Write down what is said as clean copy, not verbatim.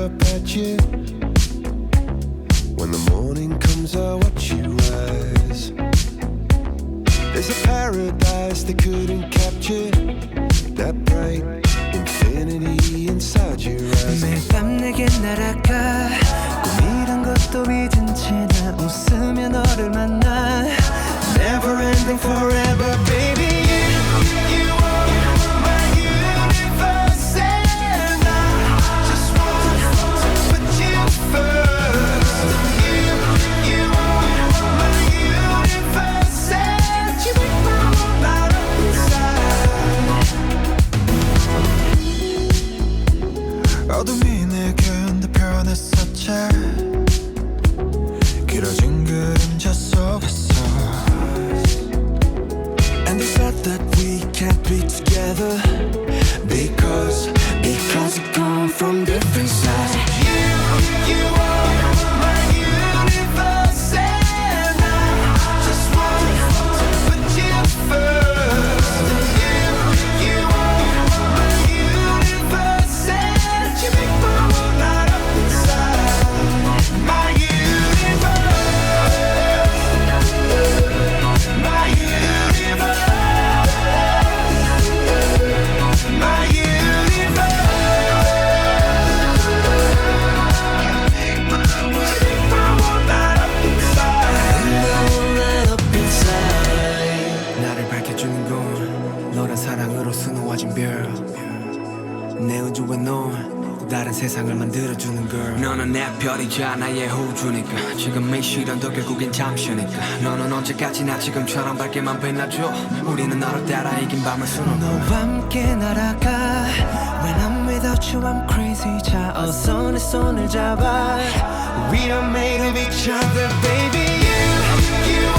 up at you. When the morning comes, I watch you rise. There's a paradise they couldn't capture. That bright infinity inside your eyes. 매일 밤 내게 날아가 꿈이란 것도 잊은 채 나 웃으며 너를 만나 Never ending forever baby You are my universe and I just want to put you first You are my universe and you make my whole light up inside 어둠이 내겐 더 변했었지 길어진 그림자 속에서 And they said that we can't be together Because we come from different sides You are my universe And I just want to put you first You are my universe And you make my world light up inside My universe My universe My universe Make my world light up inside 나를 밝혀주는 건 너란 사랑으로 수놓아진 별 내 우주에 넌 또 다른 세상을 만들어주는 girl 너는 내 별이자 나의 호주니까 지금 이 시련도 결국엔 잠시니까 너는 언제까지나 지금처럼 밝게만 빛나줘 우리는 너를 따라 이긴 밤을 수놓고 너와 함께 날아가 When I'm without you I'm crazy 자 어서 내 손을 잡아 We are made of each other baby You